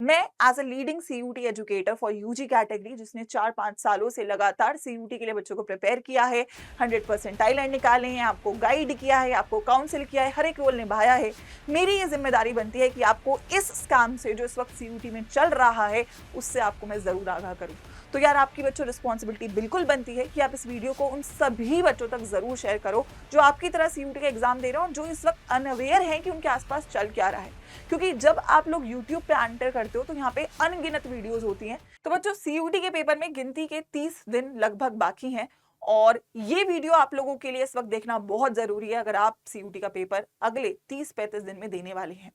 मैं as a leading CUET educator for UG category जिसने 4-5 सालों से लगातार सीयूटी के लिए बच्चों को प्रिपेयर किया है, 100 परसेंटाइल निकाले हैं, आपको गाइड किया है, आपको काउंसिल किया है, हर एक रोल निभाया है। मेरी ये जिम्मेदारी बनती है कि आपको इस स्कैम से जो इस वक्त सीयूटी में चल रहा है उससे आपको मैं जरूर आगाह करूं। तो यार आपकी बच्चों रिस्पॉन्सिबिलिटी बिल्कुल बनती है कि आप इस वीडियो को उन सभी बच्चों तक जरूर शेयर करो जो आपकी तरह सीयूटी का एग्जाम दे रहे हो और जो इस वक्त अनअवेयर हैं कि उनके आसपास चल क्या रहा है। क्योंकि जब आप लोग YouTube पे एंटर करते हो तो यहाँ पे अनगिनत वीडियोस होती हैं। तो बच्चों सीयूटी के पेपर में गिनती के 30 दिन लगभग बाकी हैं और ये वीडियो आप लोगों के लिए इस वक्त देखना बहुत जरूरी है अगर आप सीयूटी का पेपर अगले 30-35 दिन में देने वाले हैं।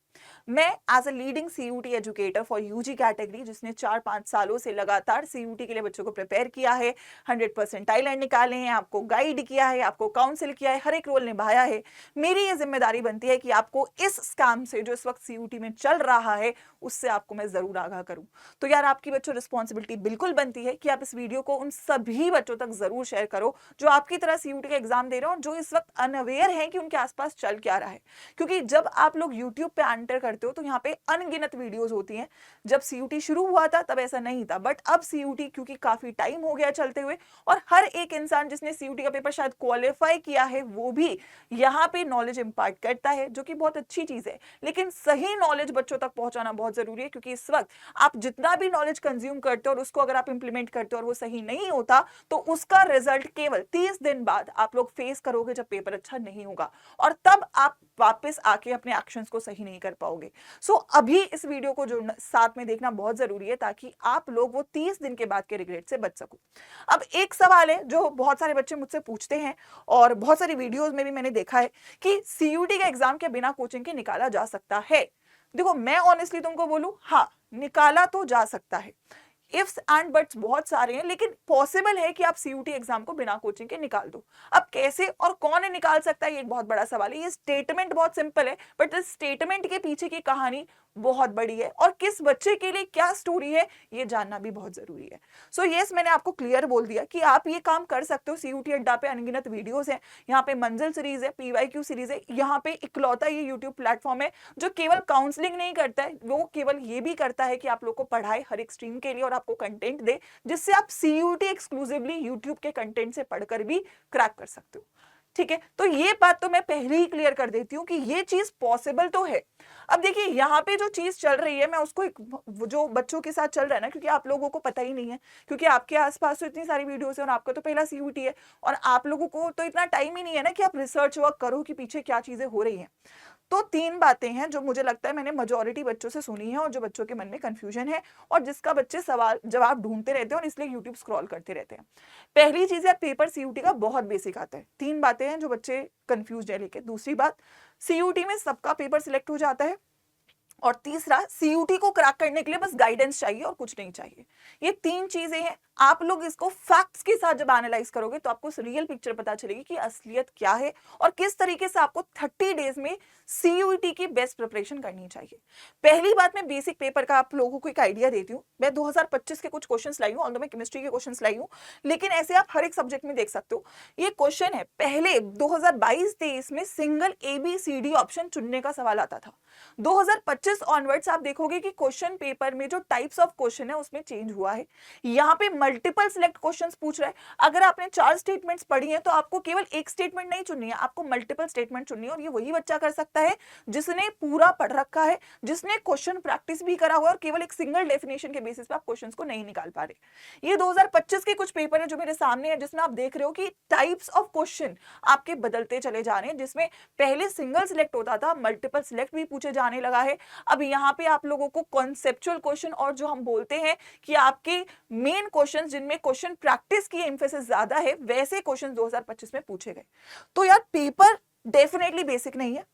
मैं as a leading CUET educator for UG category जिसने 4-5 सालों से लगातार सीयूटी के लिए बच्चों को प्रिपेयर किया है, 100 परसेंटाइल निकाले हैं, आपको गाइड किया है, आपको काउंसिल किया है, हर एक रोल निभाया है। मेरी ये जिम्मेदारी बनती है कि आपको इस स्कैम से जो इस वक्त सीयूटी में चल रहा है उससे आपको मैं जरूर आगाह करूं। तो यार आपकी बच्चों रिस्पॉन्सिबिलिटी बिल्कुल बनती है कि आप इस वीडियो को उन सभी बच्चों तक जरूर शेयर करो जो आपकी तरह सीयूटी का एग्जाम दे रहे हो और जो इस वक्त अनअवेयर हैं कि उनके आसपास चल क्या रहा है। क्योंकि जब आप लोग YouTube पे एंटर करते हो तो यहाँ पे अनगिनत वीडियोस होती हैं। जब सीयूटी शुरू हुआ था तब ऐसा नहीं था, बट अब सीयूटी क्योंकि काफी टाइम हो गया चलते हुए और हर एक इंसान जिसने सीयूटी का पेपर शायद क्वालिफाई किया है वो भी यहाँ पे नॉलेज इंपार्ट करता है, जो कि बहुत अच्छी चीज है। लेकिन सही नॉलेज बच्चों तक पहुंचाना बहुत जरूरी है क्योंकि इस वक्त आप जितना भी नॉलेज कंज्यूम करते हो और उसको अगर आप इंप्लीमेंट करते हो और वो सही नहीं होता तो उसका रिजल्ट केवल 30 दिन बाद आप लोग फेस करोगे जब पेपर अच्छा नहीं होगा और तब आप वापस आके अपने एक्शंस को सही नहीं कर पाओगे। सो अभी इस वीडियो को जो साथ में देखना बहुत जरूरी है ताकि आप लोग वो 30 दिन के बाद के रिग्रेट से बच सको। अब एक सवाल है जो बहुत सारे बच्चे मुझसे पूछते हैं और बहुत सारी वीडियोस में भी मैंने देखा है कि सीयूटी का एग्जाम क्या बिना कोचिंग के निकाला जा सकता है। देखो मैं ऑनेस्टली तुमको बोलूं, हाँ निकाला तो जा सकता है। इफ्स एंड बट्स बहुत सारे हैं लेकिन पॉसिबल है कि आप सीयूटी एग्जाम को बिना कोचिंग के निकाल दो। अब कैसे और कौन निकाल सकता है ये एक बहुत बड़ा सवाल है। ये स्टेटमेंट बहुत सिंपल है बट इस स्टेटमेंट के पीछे की कहानी बहुत बड़ी है और किस बच्चे के लिए क्या स्टोरी है ये जानना भी बहुत जरूरी है। सो यस मैंने आपको क्लियर बोल दिया कि आप ये काम कर सकते हो। सीयूटी अड्डा पे अनगिनत वीडियोस हैं, यहाँ पे मंजिल सीरीज है, पीवाईक्यू सीरीज है, यहाँ पे इकलौता ये यूट्यूब प्लेटफॉर्म है जो केवल काउंसलिंग नहीं करता है, वो केवल ये भी करता है कि आप लोग को पढ़ाए हर एक स्ट्रीम के लिए और आपको कंटेंट दे जिससे आप सीयूटी एक्सक्लूसिवली यूट्यूब के कंटेंट से पढ़कर भी क्रैक कर सकते हो। ठीक है, तो ये बात तो मैं पहले ही क्लियर कर देती हूँ कि ये चीज पॉसिबल तो है। अब देखिए यहाँ पे जो चीज चल रही है मैं उसको जो बच्चों के साथ चल रहा है ना, क्योंकि आप लोगों को पता ही नहीं है क्योंकि आपके आसपास तो इतनी सारी वीडियोस है और आपका तो पहला सीयूटी है और आप लोगों को तो इतना टाइम ही नहीं है ना कि आप रिसर्च वर्क करो कि पीछे क्या चीजें हो रही हैं। तो 3 बातें हैं जो मुझे लगता है मैंने मेजॉरिटी बच्चों से सुनी है और जो बच्चों के मन में कंफ्यूजन है और जिसका बच्चे सवाल जवाब ढूंढते रहते हैं और इसलिए यूट्यूब स्क्रॉल करते रहते हैं। पहली चीज है पेपर सीयूटी का बहुत बेसिक आता है। 3 बातें हैं जो बच्चे कंफ्यूज है लेके। दूसरी बात, सीयूटी में सबका पेपर सिलेक्ट हो जाता है और तीसरा सीयूटी को क्रैक करने के लिए बस गाइडेंस चाहिए और कुछ नहीं चाहिए। ये 3 चीजें हैं। आप लोग इसको फैक्ट्स के साथ जब एनालाइज करोगे तो आपको रियल पिक्चर पता चलेगी कि असलियत क्या है और किस तरीके से आपको 30 डेज में सीयूटी की बेस्ट प्रिपरेशन करनी चाहिए। पहली बात, मैं बेसिक पेपर का आप लोगों को एक आइडिया देती हूँ। मैं 2025 के कुछ क्वेश्चंस लाई हूँ, ऑल्दो मैं केमिस्ट्री के क्वेश्चंस लाई हूँ, लेकिन ऐसे आप हर एक सब्जेक्ट में देख सकते हो। ये क्वेश्चन है, पहले 2022-23 में सिंगल ABCD ऑप्शन चुनने का सवाल आता था। 2025 ऑनवर्ड्स आप देखोगे कि क्वेश्चन पेपर में जो टाइप्स ऑफ क्वेश्चन है उसमें चेंज हुआ है। यहाँ पे मल्टीपल सिलेक्ट क्वेश्चंस पूछ रहा है। अगर आपने 4 स्टेटमेंट्स पढ़ी हैं तो आपको केवल एक स्टेटमेंट नहीं चुननी है, आपको मल्टीपल स्टेटमेंट चुननी है और ये वही बच्चा कर सकता है जिसने पूरा पढ़ रखा है, जिसने क्वेश्चन प्रैक्टिस भी करा हुआ है और केवल एक सिंगल डेफिनेशन के बेसिस पे आप क्वेश्चंस को नहीं निकाल पा रहे। ये 2025 के कुछ पेपर है जो मेरे सामने है जिसमें आप देख रहे हो कि टाइप्स ऑफ क्वेश्चन आपके बदलते चले जा रहे हैं, जिसमें पहले सिंगल सिलेक्ट होता था, मल्टीपल सिलेक्ट भी पूछे जाने लगा है। अब यहाँ पे आप लोगों को कॉन्सेप्चुअल क्वेश्चन और जो हम बोलते हैं कि आपके मेन क्वेश्चन जिनमें क्वेश्चन प्रैक्टिस की एम्फेसिस ज्यादा है, वैसे क्वेश्चन 2025 में पूछे गए। तो यार पेपर डेफिनेटली बेसिक नहीं है,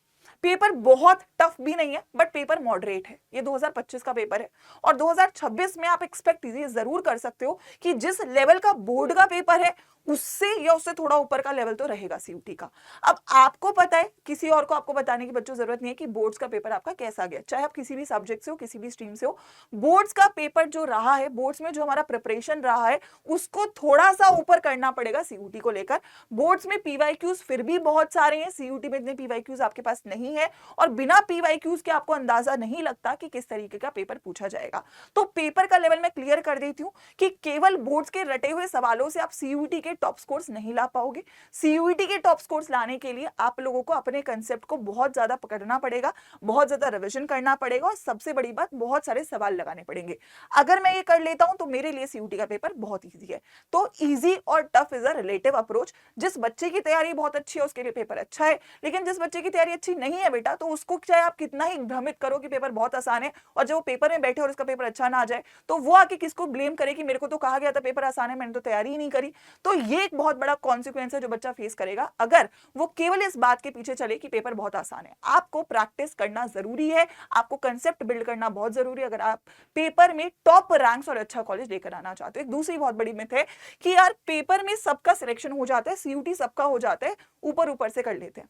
पेपर बहुत टफ भी नहीं है, बट पेपर मॉडरेट है। ये 2025 का पेपर है और 2026 में आप एक्सपेक्ट ये जरूर कर सकते हो कि जिस लेवल का बोर्ड का पेपर है उससे या उससे थोड़ा ऊपर का लेवल तो रहेगा सीयूटी का। अब आपको पता है, किसी और को आपको बताने की बच्चों जरूरत नहीं है कि बोर्ड्स का पेपर आपका कैसा गया, चाहे आप किसी भी सब्जेक्ट से हो, किसी भी स्ट्रीम से हो। बोर्ड्स का पेपर जो रहा है, बोर्ड्स में जो हमारा प्रिपरेशन रहा है उसको थोड़ा सा ऊपर करना पड़ेगा सीयूटी को लेकर। बोर्ड्स में पीवाईक्यूज फिर भी बहुत सारे हैं, सीयूटी में इतने पीवाईक्यूज आपके पास नहीं नहीं है और बिना PYQs के आपको अंदाजा नहीं लगता कि किस तरीके का पेपर पूछा जाएगा। तो पेपर का लेवल मैं क्लियर कर देती हूँ कि केवल बोर्ड्स के रटे हुए सवालों से आप CUET के टॉप स्कोर्स नहीं ला पाओगे। CUET के टॉप स्कोर्स लाने के लिए आप लोगों को अपने कंसेप्ट को बहुत ज्यादा पकड़ना पड़ेगा, बहुत ज्यादा रिविजन करना पड़ेगा और सबसे बड़ी बात बहुत सारे सवाल लगाने पड़ेंगे। अगर मैं ये कर लेता हूं तो मेरे लिए CUET का पेपर बहुत ईजी है। तो ईजी और tough is a relative approach. जिस बच्चे की तैयारी बहुत अच्छी है उसके लिए पेपर अच्छा है, लेकिन जिस बच्चे की तैयारी अच्छी नहीं है बेटा, तो उसको चाहे आप कितना ही भ्रमित करो कि पेपर बहुत आसान है, और जब वो पेपर में बैठे और उसका पेपर अच्छा ना आ जाए तो वो आके किसको ब्लेम करे कि मेरे को तो कहा गया था पेपर आसान है, मैंने तो तैयारी ही नहीं करी। तो ये एक बहुत बड़ा कॉन्सिक्वेंस है जो बच्चा फेस करेगा अगर वो केवल इस बात के पीछे चले कि पेपर बहुत आसान है। आपको प्रैक्टिस करना जरूरी है, आपको कंसेप्ट बिल्ड करना बहुत जरूरी है अगर आप पेपर में टॉप रैंक्स और अच्छा कॉलेज लेकर आना चाहते हो। एक दूसरी बहुत बड़ी मिथ है कि यार पेपर में सबका सिलेक्शन हो जाता है, CUET सबका हो जाता है, ऊपर ऊपर से कर लेते हैं।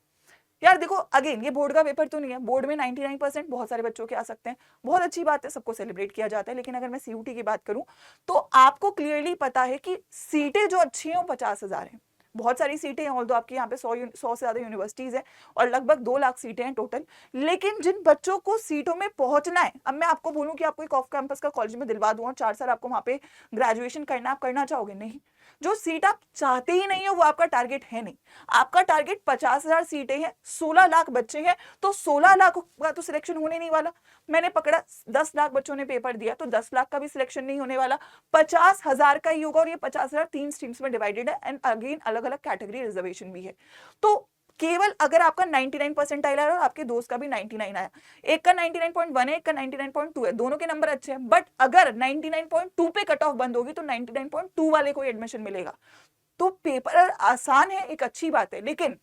यार देखो, अगेन ये बोर्ड का पेपर तो नहीं है, बोर्ड में 99% बहुत सारे बच्चों के आ सकते हैं, बहुत अच्छी बात है, सबको सेलिब्रेट किया जाता है। लेकिन अगर मैं CUET की बात करूं तो आपको क्लियरली पता है कि सीटें जो अच्छी हैं वो 50,000 हैं। बहुत सारी सीटें हैं, ऑल्दो आपके यहाँ पे 100 से ज्यादा यूनिवर्सिटीज हैं और लगभग 2 लाख सीटें हैं टोटल। लेकिन जिन बच्चों को सीटों में पहुंचना है, अब मैं आपको बोलूं कि आपको एक ऑफ कैंपस का कॉलेज में दिलवा दूं और 4 साल आपको वहां पे ग्रेजुएशन करना, आप करना चाहोगे? नहीं। जो सीट आप चाहते ही नहीं हो वो आपका टारगेट है नहीं। आपका टारगेट 50,000 सीटें हैं, 16 लाख बच्चे हैं, तो 16 लाख का तो सिलेक्शन होने नहीं वाला। मैंने पकड़ा 10 लाख बच्चों ने पेपर दिया तो 10 लाख का भी सिलेक्शन नहीं होने वाला, 50,000 का ही होगा। और ये 50,000 3 स्ट्रीम्स में डिवाइडेड है एंड अगेन अलग अलग कैटेगरी रिजर्वेशन भी है। तो केवल अगर आपका 99 परसेंटाइल आया और आपके दोस्त का भी 99 आया, एक का 99.1 है, एक का 99.2 है, दोनों के नंबर अच्छे हैं, बट अगर 99.2 पे कट ऑफ बंद होगी तो 99.2 वाले को एडमिशन मिलेगा। तो पेपर आसान है, एक अच्छी बात है, लेकिन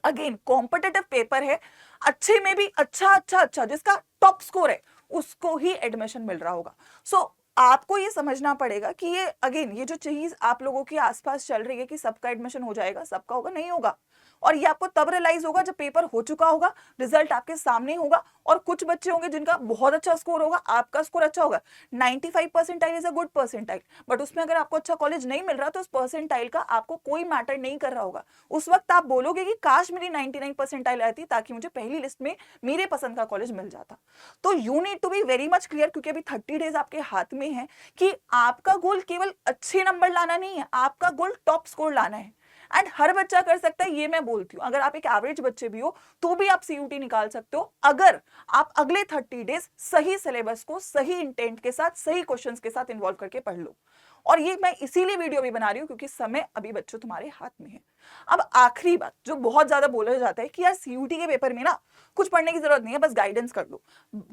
अगेन कॉम्पिटिटिव पेपर है, अच्छे में भी अच्छा जिसका टॉप स्कोर है उसको ही एडमिशन मिल रहा होगा। सो आपको ये समझना पड़ेगा कि ये अगेन ये जो चीज आप लोगों के आसपास चल रही है कि सबका एडमिशन हो जाएगा, सबका होगा, नहीं होगा। और ये आपको तब रियलाइज होगा जब पेपर हो चुका होगा, रिजल्ट आपके सामने होगा और कुछ बच्चे होंगे जिनका बहुत अच्छा स्कोर होगा, आपका स्कोर अच्छा होगा। 95 percentile is a good percentile, but उसमें अगर आपको अच्छा कॉलेज नहीं मिल रहा तो उस परसेंटाइल का आपको कोई मैटर नहीं कर रहा होगा। उस वक्त आप बोलोगे कि काश मेरी 99 परसेंटाइल आती ताकि मुझे पहली लिस्ट में मेरे पसंद का कॉलेज मिल जाता। तो you need to be very much clear, क्योंकि अभी 30 डेज आपके हाथ में है कि आपका गोल केवल अच्छे नंबर लाना नहीं है, आपका गोल टॉप स्कोर लाना है। एंड हर बच्चा कर सकता है, ये मैं बोलती हूँ। अगर आप एक एवरेज बच्चे भी हो तो भी आप CUET निकाल सकते हो अगर आप अगले 30 डेज सही सिलेबस को सही इंटेंट के साथ, सही क्वेश्चंस के साथ इन्वॉल्व करके पढ़ लो। और ये मैं इसीलिए वीडियो भी बना रही हूँ क्योंकि समय अभी बच्चों तुम्हारे हाथ में है। अब आखिरी बात जो बहुत ज्यादा बोला जाता है कि यार CUET के पेपर में ना कुछ पढ़ने की जरूरत नहीं है, बस गाइडेंस कर लो।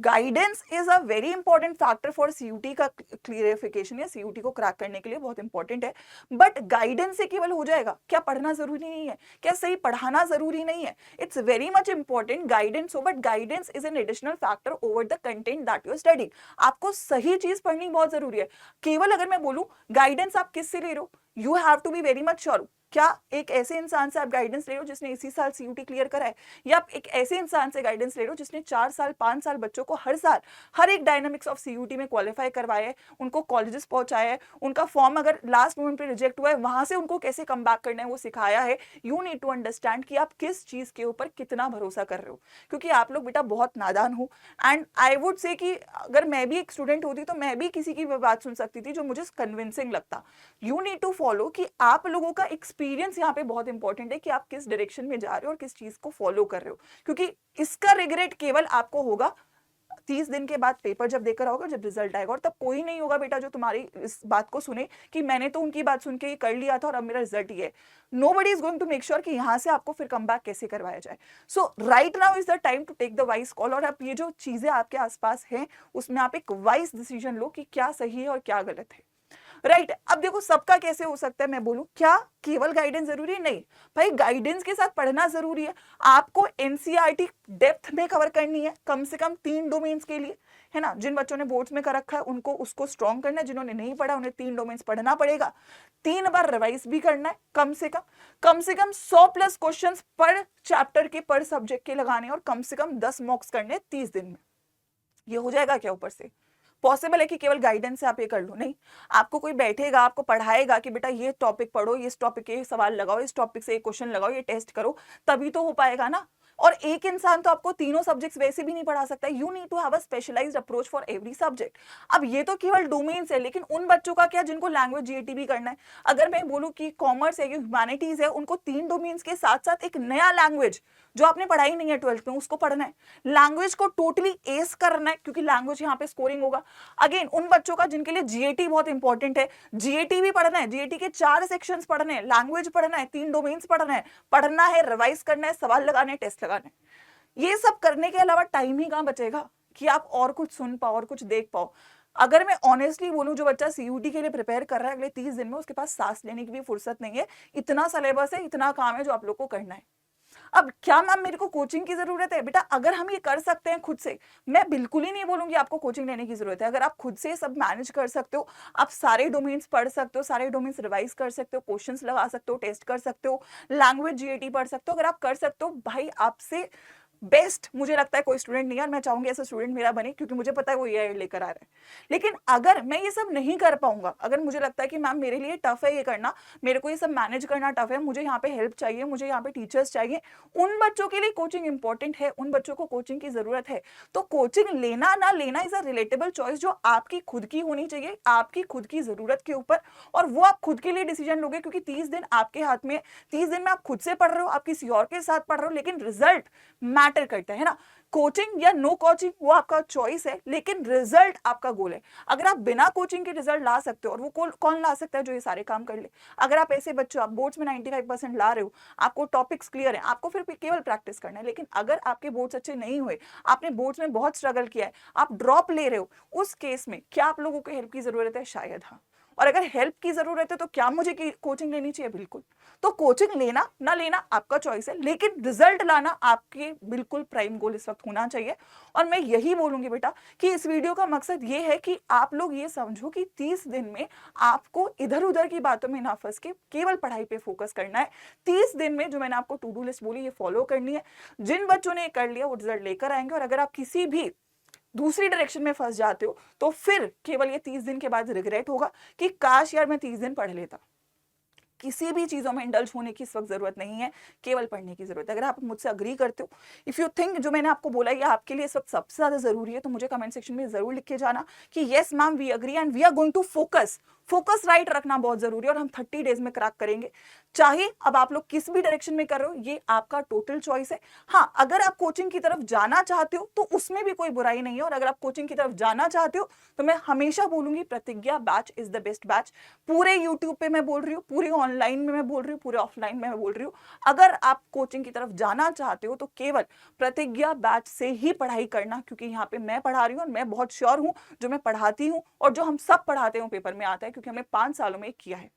Guidance is a very important factor for CUET का क्लियरिफिकेशन या CUET को क्रैक करने के लिए बहुत इंपॉर्टेंट है। बट गाइडेंस से केवल हो जाएगा क्या? पढ़ना जरूरी नहीं है क्या? सही पढ़ाना जरूरी नहीं है? It's very much important guidance हो, but guidance is an additional factor over the content that you are studying. आपको सही चीज पढ़नी बहुत जरूरी है। केवल अगर मैं बोलूं गाइडेंस आप किससे ले रहे हो, you have to be very much sure. क्या एक ऐसे इंसान से आप गाइडेंस ले रहे हो जिसने इसी साल CUET क्लियर करा है, या आप एक ऐसे इंसान से गाइडेंस ले रहे हो जिसने 4 साल 5 साल बच्चों को हर साल हर एक डायनामिक्स ऑफ CUET में क्वालिफाई करवाया है, उनको कॉलेजेस पहुंचाया है, उनका फॉर्म अगर लास्ट मोमेंट पे रिजेक्ट हुआ है वहां से उनको कैसे कम बैक करना है वो सिखाया है। यू नीड टू अंडरस्टैंड कि आप किस चीज के ऊपर कितना भरोसा कर रहे हो, क्योंकि आप लोग बेटा बहुत नादान हो। एंड आई वुड से कि अगर मैं भी एक स्टूडेंट होती तो मैं भी किसी की बात सुन सकती थी जो मुझे कन्विंसिंग लगता। यू नीड टू फॉलो कि आप लोगों का एक्सपीरियंस यहाँ पे बहुत इंपॉर्टेंट है कि आप किस डायरेक्शन में जा रहे हो और किस चीज को फॉलो कर रहे हो, क्योंकि इसका रिग्रेट केवल आपको होगा 30 दिन के बाद पेपर जब देकर आओगे, जब रिजल्ट आएगा। और तब कोई नहीं होगा बेटा जो तुम्हारी इस बात को सुने कि मैंने तो उनकी बात सुन के ये कर लिया था और अब मेरा रिजल्ट ये है। Nobody is going to make sure कि यहाँ से आपको फिर कम बैक कैसे करवाया जाए। So right now is the time to take the wise call. और आप ये जो चीजें आपके आसपास हैं उसमें आप एक वाइज डिसीजन लो कि क्या सही है और क्या गलत है। राइट अब देखो सबका कैसे हो सकता है, मैं बोलूं क्या केवल गाइडेंस जरूरी है? नहीं भाई, गाइडेंस के साथ पढ़ना जरूरी है। आपको NCERT डेप्थ में कवर करनी है कम से कम 3 डोमेन्स के लिए, है ना। जिन बच्चों ने बोर्ड्स में कर रखा है उनको उसको स्ट्रॉन्ग करना है, जिन्होंने नहीं पढ़ा उन्हें 3 डोमेन्स पढ़ना पड़ेगा, 3 बार रिवाइज भी करना है, कम से कम 100+ क्वेश्चन पर चैप्टर के पर सब्जेक्ट के लगाने और कम से कम 10 मॉक्स करने 30 दिन में। ये हो जाएगा क्या? ऊपर से पॉसिबल है कि केवल गाइडेंस से आप ये कर लो? नहीं, आपको कोई बैठेगा आपको पढ़ाएगा कि बेटा ये टॉपिक पढ़ो, इस टॉपिक के सवाल लगाओ, इस टॉपिक से ये क्वेश्चन लगाओ, ये टेस्ट करो, तभी तो हो पाएगा ना। और एक इंसान तो आपको तीनों सब्जेक्ट्स वैसे भी नहीं पढ़ा सकता, you need to have a specialised approach for every subject. अब ये तो केवल डोमेन्स है, लेकिन उन बच्चों का क्या जिनको लैंग्वेज जीएटी भी करना है। अगर मैं बोलूँ कि कॉमर्स है, ह्यूमैनिटीज है, उनको 3 डोमेन्स के साथ साथ एक नया लैंग्वेज जो आपने पढ़ाई नहीं है 12th में उसको पढ़ना है, लैंग्वेज को टोटली एस करना है, क्योंकि लैंग्वेज यहाँ पे स्कोरिंग होगा। अगेन उन बच्चों का जिनके लिए जीएटी बहुत इंपॉर्टेंट है, जीएटी भी पढ़ना है, जीएटी के 4 सेक्शंस पढ़ने हैं, लैंग्वेज पढ़ना है, 3 डोमेन्स पढ़ना है, रिवाइज करना है, सवाल लगाने, टेस्ट लगाने। ये सब करने के अलावा टाइम ही कहां बचेगा कि आप और कुछ सुन पाओ और कुछ देख पाओ। अगर मैं ऑनेस्टली बोलूं, जो बच्चा सीयूटी के लिए प्रिपेयर कर रहा है अगले 30 दिन में, उसके पास सांस लेने की भी फुर्सत नहीं है, इतना सिलेबस है, इतना काम है जो आप लोग को करना है। अब क्या मैम मेरे को कोचिंग की जरूरत है? बेटा अगर हम ये कर सकते हैं खुद से, मैं बिल्कुल ही नहीं बोलूंगी आपको कोचिंग लेने की जरूरत है। अगर आप खुद से सब मैनेज कर सकते हो, आप सारे डोमेन्स पढ़ सकते हो, सारे डोमेन्स रिवाइज कर सकते हो, क्वेश्चंस लगा सकते हो, टेस्ट कर सकते हो, लैंग्वेज जीएटी पढ़ सकते हो, अगर आप कर सकते हो, भाई आपसे बेस्ट मुझे लगता है कोई स्टूडेंट नहीं है। और मैं चाहूंगी ऐसा स्टूडेंट मेरा बने, क्योंकि मुझे पता है वो ये लेकर आ रहा है। लेकिन अगर मैं ये सब नहीं कर पाऊंगा, अगर मुझे लगता है कि मैम मेरे लिए टफ है ये करना, मेरे को ये सब मैनेज करना टफ है, मुझे यहाँ पे हेल्प चाहिए, मुझे यहाँ पे टीचर्स चाहिए, उन बच्चों के लिए कोचिंग इंपॉर्टेंट है, उन बच्चों को कोचिंग की जरूरत है। तो कोचिंग लेना ना लेना इज अ रिलेटेबल चॉइस, जो आपकी खुद की होनी चाहिए, आपकी खुद की जरूरत के ऊपर, और वो आप खुद के लिए डिसीजन लोगे, क्योंकि 30 दिन आपके हाथ में, 30 दिन में आप खुद से पढ़ रहे हो, आप किसी और के साथ पढ़ रहे हो, लेकिन रिजल्ट मैटर करता है ना। कोचिंग या नो कोचिंग वो आपका चॉइस है, लेकिन रिजल्ट आपका गोल है। अगर आप बिना कोचिंग के रिजल्ट ला सकते हो, और वो कौन ला सकता है जो ये सारे काम कर ले। अगर आप ऐसे बच्चों, आप बोर्ड्स में 95% ला रहे हो, आपको टॉपिक्स क्लियर है, आपको फिर केवल प्रैक्टिस करना है। लेकिन अगर आपके बोर्ड्स अच्छे नहीं हुए, आपने बोर्ड्स में बहुत स्ट्रगल किया है, आप ड्रॉप ले रहे हो, उस केस में क्या आप लोगों को हेल्प की जरूरत है? शायद हाँ। और अगर हेल्प की जरूरत है तो क्या मुझे कोचिंग लेनी चाहिए? बिल्कुल। तो कोचिंग लेना ना लेना आपका चॉइस है, लेकिन रिजल्ट लाना आपके बिल्कुल प्राइम गोल इस वक्त होना चाहिए। और मैं यही बोलूंगी बेटा कि इस वीडियो का मकसद ये है कि आप लोग ये समझो कि 30 दिन में आपको इधर उधर की बातों में ना फंस के केवल पढ़ाई पे फोकस करना है। 30 दिन में जो मैंने आपको टू डू लिस्ट बोली ये फॉलो करनी है। जिन बच्चों ने कर लिया वो रिजल्ट लेकर आएंगे। और अगर आप किसी भी दूसरी डायरेक्शन में फंस जाते हो तो फिर केवल ये 30 दिन के बाद रिग्रेट होगा कि काश यार मैं 30 दिन पढ़ लेता। किसी भी चीजों में इंडल्ज होने की इस वक्त जरूरत नहीं है, केवल पढ़ने की जरूरत है। अगर आप मुझसे अग्री करते हो, इफ यू थिंक जो मैंने आपको बोला ये आपके लिए इस वक्त सबसे ज्यादा जरूरी है, तो मुझे कमेंट सेक्शन में जरूर लिख के जाना कि yes ma'am we agree and we are going to focus right रखना बहुत जरूरी है, और हम 30 डेज में क्रैक करेंगे। चाहे अब आप लोग किस भी डायरेक्शन में कर रहे हो, ये आपका टोटल चॉइस है। हाँ, अगर आप कोचिंग की तरफ जाना चाहते हो तो उसमें भी कोई बुराई नहीं है। और अगर आप कोचिंग की तरफ जाना चाहते हो तो मैं हमेशा बोलूंगी प्रतिज्ञा batch is the best batch. पूरे यूट्यूब पे मैं बोल रही हूँ, पूरे ऑनलाइन में मैं बोल रही हूँ, पूरे ऑफलाइन में मैं बोल रही हूँ। अगर आप कोचिंग की तरफ जाना चाहते हो तो केवल प्रतिज्ञा बैच से ही पढ़ाई करना, क्योंकि यहाँ पे मैं पढ़ा रही हूँ और मैं बहुत श्योर हूँ जो मैं पढ़ाती हूँ और जो हम सब पढ़ाते हैं पेपर में आता है, क्योंकि हमने 5 सालों में किया है।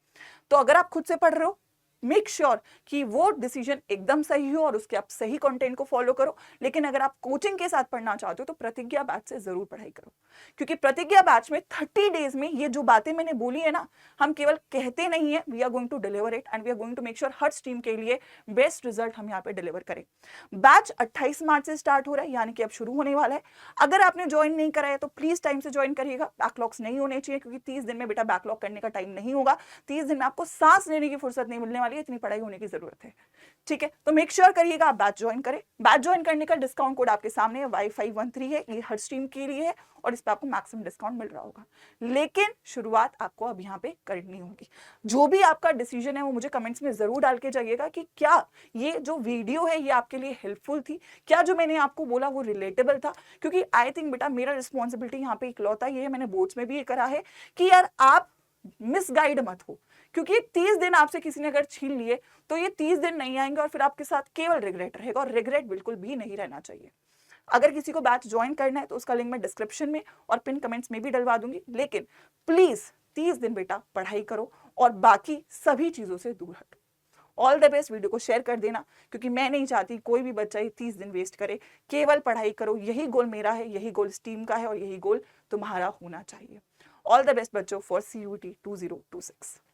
तो अगर आप खुद से पढ़ रहे हो, मेक श्योर कि वो डिसीजन एकदम सही हो और उसके आप सही कंटेंट को फॉलो करो। लेकिन अगर आप कोचिंग के साथ पढ़ना चाहते हो तो प्रतिज्ञा बैच से जरूर पढ़ाई करो, क्योंकि प्रतिज्ञा बैच में 30 डेज में ये जो बातें मैंने बोली है ना, हम केवल कहते नहीं है, we are going to deliver it and we are going to make sure हर स्ट्रीम के लिए बेस्ट रिजल्ट हम यहाँ पे डिलीवर करें। बैच 28 मार्च से स्टार्ट हो रहा है, यानी कि अब शुरू होने वाला है। अगर आपने ज्वाइन नहीं करा है तो प्लीज टाइम से ज्वाइन करिएगा, बैकलॉग्स नहीं होने चाहिए, क्योंकि 30 दिन में बेटा बैकलॉग करने का टाइम नहीं होगा। 30 दिन में आपको सांस लेने की फुर्सत नहीं मिलने वाली, इतनी पढ़ाई होने की जरूरत है। ठीक है, तो मेक श्योर करिएगा आप बैच ज्वाइन करें। बैच ज्वाइन करने का डिस्काउंट कोड आपके सामने है, Y513 है, ये हर स्ट्रीम के लिए है और इस पे आपको मैक्सिमम डिस्काउंट मिल रहा होगा। लेकिन शुरुआत आपको अब यहाँ पे करनी होगी। जो भी आपका डिसीजन है वो मुझे कमेंट्स में जरूर डाल के जाइएगा कि क्या ये जो वीडियो है ये आपके लिए हेल्पफुल थी, क्या जो मैंने आपको बोला वो रिलेटेबल था। क्योंकि आई थिंक बेटा मेरा रिस्पॉन्सिबिलिटी यहाँ पे इकलौता ये है, मैंने बोर्ड्स में भी ये करा है कि यार आप मिसगाइड मत हो, क्योंकि 30 दिन आपसे किसी ने अगर छीन लिए तो ये 30 दिन नहीं आएंगे और फिर आपके साथ केवल रिग्रेट रहेगा, और रिग्रेट बिल्कुल भी नहीं रहना चाहिए। अगर किसी को बैच ज्वाइन करना है तो उसका लिंक मैं डिस्क्रिप्शन में और पिन कमेंट्स में भी डलवा दूंगी। लेकिन प्लीज 30 दिन बेटा पढ़ाई करो और बाकी सभी चीजों से दूर हटो। All the best. वीडियो को शेयर कर देना, क्योंकि मैं नहीं चाहती कोई भी बच्चा ये 30 दिन वेस्ट करे। केवल पढ़ाई करो, यही गोल मेरा है, यही गोल इस टीम का है और यही गोल तुम्हारा होना चाहिए। ऑल द बेस्ट बच्चों फॉर CUET 2026।